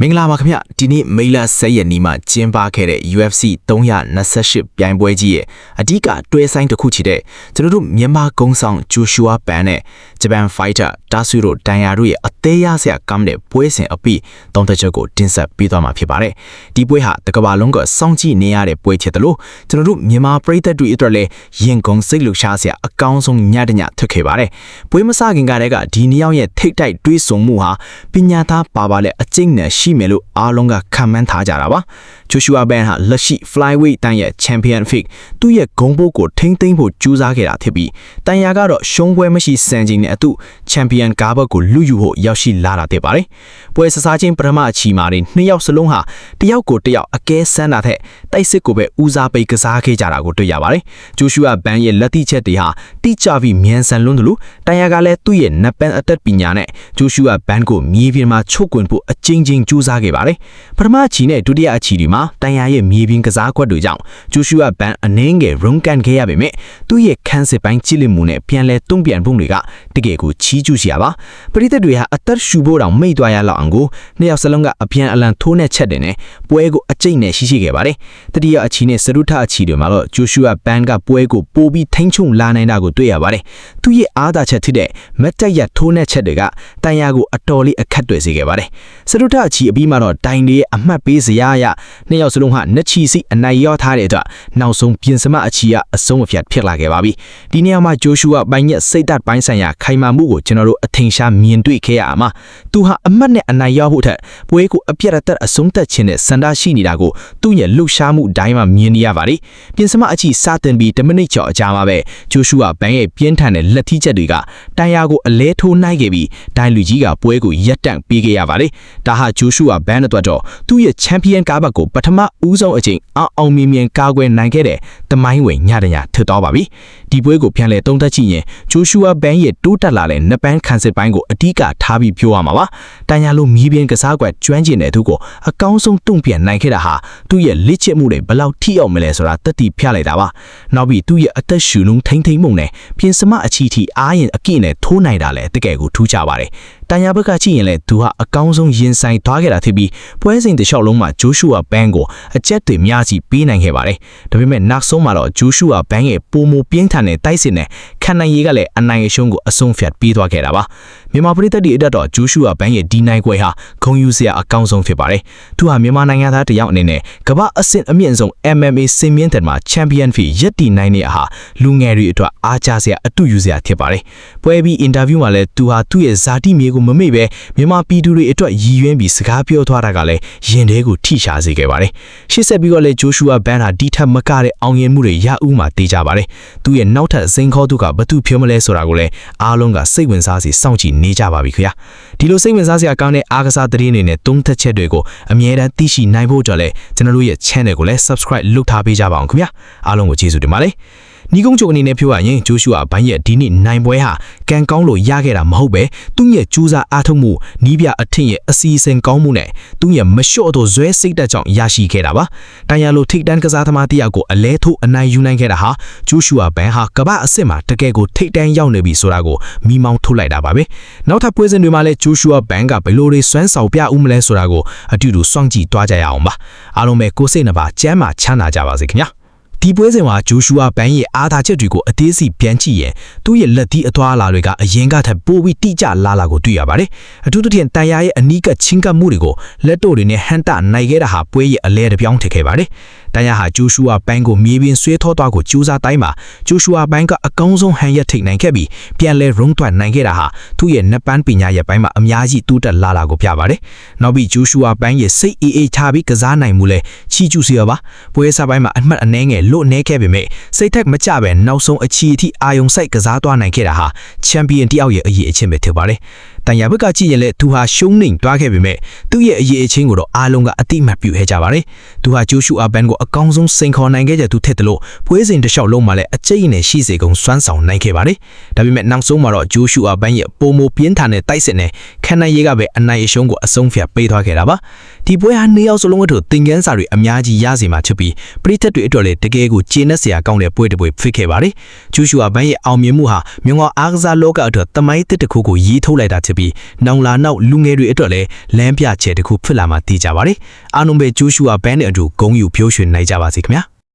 မင်္ဂလာပါခင်ဗျဒီနေ့မေလ10ရက်နေ့မှာကျင်းပခဲ့တဲ့ UFC 328ပြိုင်ပွဲကြီးရဲ့အဓိကတွဲဆိုင်တစ်ခုချီတဲ့ကျွန်တော်တို့မြန်မာကုန်းဆောင် Joshua Ban နဲ့ Japan Fighter Tatsuro Tanya တို့ရဲ့အသေးရဆရာကောင်းတဲ့ပွဲစဉ်အပြီးသုံးသက်ချက်ကိုတင်ဆက်ပေးသွားမှာဖြစ်ပါတယ်ဒီပွဲဟာတကမ္ဘာလုံးကစောင့်ကြည့်နေရတဲ့ပွဲဖြစ်တယ်လို့ကျွန်တော်တို့မြန်မာပရိသတ်တွေအတွက်လည်းရင်ကုန်စိတ်လှုပ်ရှားစရာအကောင်းဆုံးညတညထွက်ခဲ့ပါတယ်ပွဲမစခင်ကတည်းကဒီနှစ်ယောက်ရဲ့ထိတ်တိုက်တွေးဆုံမှုဟာပညာသားပါလဲအကျင့်နဲ့ရှိမယ်လို့အားလုံးကခံမှန်းထားကြတာပါ Joshua Ban ဟာလက်ရှိ flyweight တန်းရဲ့ champion fig သူ့ရဲ့ဂုဏ်ပုတ်ကိုထိမ့်သိမ်းဖို့ကြိုးစားခဲ့တာဖြစ်ပြီးတန်ရာကတော့ရှုံးပွဲမရှိစံချိန်နဲ့အတူ champion ကားဘက်ကိုလူယူဖို့ရောက်ရှိလာတာဖြစ်ပါတယ်ပွဲဆစားချင်းပထမအချီမှာနှစ်ယောက်စလုံးဟာတယောက်ကိုတယောက်အကဲဆန်းတာထက်တိုက်စစ်ကိုပဲဦးစားပေးကစားခဲ့ကြတာကိုတွေ့ရပါတယ် Joshua Ban ရဲ့လက်တိချက်တွေဟာတိကျပြီးမြန်ဆန်လွန်းတယ်လို့တန်ရာကလည်းသူ့ရဲ့နက်ပန်အသက်ပညာနဲ့ Joshua Ban ကိုမြေပြင်မှာချုပ်ကွင်ဖို့အကျဉ်းချင်းကြိုးစားခဲ့ပါတယ်ပထမအချီနဲ့ဒုတိယအချီဒီမှာတန်ရာရဲ့မြေပြင်ကစားကွက်တွေကြောင့် Joshua Ban အနှင်းငယ်ရုံးကန်ခဲ့ရပေမဲ့သူ့ရဲ့ခန်းစစ်ပိုင်းကြည့်လိမှုနဲ့ပြန်လဲတုံ့ပြန်ပုံတွေကတကယ်ကိုချီးကျူးစရာပါပရိသတ်တွေဟာအသက်ရှူဖို့တောင်မိတ်သွားရလောက်အောင်ကိုနှစ်ယောက်စလုံးကအပြန်အလှန်ထိုးနဲ့ချက်တင်နဲ့ပွဲကိုအကျိတ်နဲ့ရှိခဲ့ပါတယ်တတိယအချီနဲ့စရုထအချီတွေမှာတော့ Joshua Ban ကပွဲကိုပိုပြီးထိန်းချုပ်လာနိုင်တာကိုတွေ့ရပါတယ်သူ့ရဲ့အားသာချက်ဖြစ်တဲ့မတ်တက်ရထိုးနဲ့ချက်တွေကတန်ရာကိုအတော်လေးအခက်တွေ့စေခဲ့ပါတယ်စရုထအချီအပြီးမှာတော့တိုင်လေးအမှတ်ပေးစရာအရနှစ်ယောက်စလုံးဟာနှစ်ချီစီအနိုင်ရောထားတဲ့အတွက်နောက်ဆုံးပြင်စမအချီကအဆုံးအဖြတ်ဖြစ်လာခဲ့ပါပြီဒီနေရာမှာ Joshua Ban ရဲ့စိတ်ဓာတ်ပိုင်းဆိုင်ရာခိုင်မာမှုကိုကျွန်တော်တို့အထင်ရှားမြင်တွေ့ခဲ့ရမှာသူဟာအမှတ်နဲ့အနိုင်ရဖို့ထက်ပွဲကိုအပြတ်အသက်အဆုံးသတ်ခြင်းနဲ့စန္ဒရှိနေတာကိုသူ့ရဲ့လှုပ်ရှားမှုအတိုင်းမှာမြင်နေရပါတယ်ပြင်စမအချီစတင်ပြီး10မိနစ်ကျော်အကြာမှာပဲ Joshua Ban ရဲ့ပြင်းထန်တဲ့လက်ထိချက်တွေကတန်ရာကိုအလဲထိုးနိုင်ခဲ့ပြီးဒိုင်လူကြီးကပွဲကိုရပ်တန့်ပေးခဲ့ရပါတယ်ဒါဟာ Joshua Ban အတွက်တော့သူ့ရဲ့ champion ကားဘက်ကိုပထမဦးဆုံးအချိန်အောင်မြင်မြင်ကာကွယ်နိုင်ခဲ့တဲ့သမိုင်းဝင်ညတညထတော့ပါပြီဒီပွဲကိုပြန်လဲသုံးသပ်ကြည့်ရင် Joshua Ban ရဲ့တိုးတက်လာတဲ့နှစ်ပန်းခန်းစစ်ပိုင်းကိုအဓိကထားပြီးပြောရမှာပါတန်ရာလိုမြေပြင်ကစားကွက်ကျွမ်းကျင်တဲ့သူကိုအကောင်းဆုံးတုံ့ပြန်နိုင်ခဲ့တာဟာသူ့ရဲ့လက်ချစ်မှုတွေဘယ်လောက်ထိအောင်မလဲဆိုတာသက်တည်ပြလိုက်တာပါနောက်ပြီးသူ့ရဲ့အသက်ရှူလုံးထိမ့်မှုနဲ့ပြင်စမအချီထီအားရင်အပြည့်နဲ့ထိုးနိုင်တာလဲတကယ်ကိုထူးခြားပါတယ်တန်ရာဘက်ကကြည့်ရင်လည်းသူဟာအကောင်းဆုံးရင်ဆိုင်သွားခဲ့တာဖြစ်ပြီးပွဲစဉ်တစ်လျှောက်လုံးမှာ Joshua Ban ကိုအကျက်တွေများစီပေးနိုင်ခဲ့ပါတယ်ဒါပေမဲ့နောက်ဆုံးမှာတော့ Joshua Ban ရဲ့ပုံမပြင်းထန်တဲ့တိုက်စစ်နဲ့ခံနိုင်ရည်ကလည်းအနိုင်အရှုံးကိုအဆုံးဖြတ်ပေးသွားခဲ့တာပါမြန်မာပရိသတ်တွေအတွက်တော့ Joshua Ban ရဲ့ဒီနိုင်ပွဲဟာဂုဏ်ယူစရာအကောင်းဆုံးဖြစ်ပါတယ်သူဟာမြန်မာနိုင်ငံသားတစ်ယောက်အနေနဲ့ကမ္ဘာအဆင့်အမြင့်ဆုံး MMA စင်မြင့်တယ်မှာ Champion ဖြစ်ရည်တည်နိုင်တဲ့ဟာလူငယ်တွေအတွက်အားကျစရာအတူယူစရာဖြစ်ပါတယ်ပွဲပြီးအင်တာဗျူးမှာလည်းသူဟာသူ့ရဲ့ဇာတိမြေကိုမမေ့ပဲမြန်မာပြည်သူတွေအတွက်ရည်ရွယ်ပြီးစကားပြောသွားတာကလည်းရင်ထဲကိုထိရှာစေခဲ့ပါတယ်ရှေ့ဆက်ပြီးတော့လည်း Joshua Ban ဟာဒီထက်မကတဲ့အောင်မြင်မှုတွေရဦးမှာတေးကြပါတယ်သူရဲ့နောက်ထပ်စိန်ခေါ်သူကဘသူဖြစ်မလဲဆိုတာကိုလည်းအားလုံးကစိတ်ဝင်စားစီစောင့်ကြည့်နေကြပါပြီခင်ဗျာဒီလိုစိတ်ဝင်စားစရာကောင်းတဲ့အားကစားသတင်းတွေနဲ့သုံးသက်ချက်တွေကိုအမြဲတမ်းသိရှိနိုင်ဖို့အတွက်လည်းကျွန်တော်တို့ရဲ့ channel ကိုလည်း subscribe လုပ်ထားပေးကြပါအောင်ခင်ဗျာအားလုံးကိုကျေးဇူးတင်ပါတယ်နီကုန်းချုပ်အနေနဲ့ပြောရရင် Joshua Ban ရဲ့ဒီနေ့နိုင်ပွဲဟာကံကောင်းလို့ရခဲ့တာမဟုတ်ပဲသူ့ရဲ့ကြိုးစားအားထုတ်မှုနီးပြအထင်ရဲ့အစီအစဉ်ကောင်းမှုနဲ့သူ့ရဲ့မလျှော့တော့ဇွဲစိတ်ဓာတ်ကြောင့်ရရှိခဲ့တာပါတန်ရာလိုထိတ်တန်းကစားသမားတယောက်ကိုအလဲထိုးအနိုင်ယူနိုင်ခဲ့တာဟာ Joshua Ban ဟာကမ္ဘာအဆင့်မှာတကယ်ကိုထိတ်တန်းရောက်နေပြီဆိုတာကိုမိမောင်းထုတ်လိုက်တာပါပဲနောက်ထပ်ပွဲစဉ်တွေမှာလည်း Joshua Ban ကဘယ်လိုတွေစွမ်းဆောင်ပြဦးမလဲဆိုတာကိုအတူတူစောင့်ကြည့်သွားကြရအောင်ပါအားလုံးပဲကိုယ်စိတ်နှပါကျမ်းမာချမ်းသာကြပါစေခင်ဗျာဒီပွဲစဉ်မှာ Joshua Ban ရဲ့အားသာချက်တွေကိုအသေးစိတ်ပြန်ကြည့်ရင်သူ့ရဲ့လက်သီးအသွားအလာတွေကအရင်ကထပ်ပိုပြီးတိကျလာကိုတွေ့ရပါတယ်အထူးသဖြင့်တန်ရာရဲ့အနီးကချင်းကပ်မှုတွေကိုလက်တို့တွေနဲ့ဟန်တာနိုင်ခဲ့တာဟာပွဲရဲ့အလဲတစ်ပြောင်းထစ်ခဲ့ပါတယ်တန်ရာဟာ Joshua Ban ကိုမြေပြင်ဆွဲထောသွားကိုကြိုးစားတိုင်းမှာ Joshua Ban ကအကောင်းဆုံးဟန်ရက်ထိတ်နိုင်ခဲ့ပြီးပြန်လဲရုံးထွက်နိုင်ခဲ့တာဟာသူ့ရဲ့နှစ်ပန်းပညာရဲ့ပိုင်းမှာအများကြီးတိုးတက်လာကိုပြပါတယ်နောက်ပြီး Joshua Ban ရဲ့စိတ်အေးချပြီးကစားနိုင်မှုလဲချီကျူးစရာပါပွဲစားပိုင်းမှာအမှတ်အနှဲငယ်လို့နေခဲ့ပေမဲ့စိတ်ထက်မကြပဲနောက်ဆုံးအချီအထိအာယုံစိုက်ကစားသွားနိုင်ခဲ့တာဟာ Champion တယောက်ရဲ့အရေးအချင်းပဲဖြစ်ပါတယ်တန်ရာဘက်ကကြည့်ရင်လည်းသူဟာရှုံးနိမ့်သွားခဲ့ပေမဲ့သူ့ရဲ့အရေးအချင်းကိုတော့အားလုံးကအတိမတ်ပြုခဲ့ကြပါတယ်သူဟာ Joshua Ban ကို အကောင်းဆုံးစိန်ခေါ်နိုင်ခဲ့ကြသူထက်တယ်လို့ပွဲစဉ်တစ်လျှောက်လုံးမှာလည်းအကျိတ်နဲ့ရှိစေကုန်စွမ်းဆောင်နိုင်ခဲ့ပါတယ်။ဒါပေမဲ့နောက်ဆုံးမှာတော့ဂျိုရှူအာဘန်ရဲ့ပုံမပြင်းထန်တဲ့တိုက်စစ်နဲ့ခန္ဓာရည်ကပဲအနိုင်အရှုံးကိုအဆုံးဖြတ်ပေးသွားခဲ့တာပါ။ဒီပွဲဟာ2ယောက်စလုံးအတွက်သင်ခန်းစာတွေအများကြီးရစေမှာဖြစ်ပြီးပရိသတ်တွေအတွက်လည်းတကယ်ကိုကျေနပ်စရာကောင်းတဲ့ပွဲတစ်ပွဲဖြစ်ခဲ့ပါတယ်။ဂျိုရှူအာဘန်ရဲ့အောင်မြင်မှုဟာမြန်မာအားကစားလောကအတွက်သမိုင်းတစ်ခုကိုရေးထုတ်လိုက်တာဖြစ်ပြီးနောင်လာနောက်လူငယ်တွေအတွက်လည်းလမ်းပြချက်တစ်ခုဖြစ်လာမှသိကြပါတယ်။အားလုံးပဲဂျိုရှူအာဘန်နဲ့အတူဂုဏ်ယူပြောရွှင်နိုင်ကြပါစေခင်ဗျာ။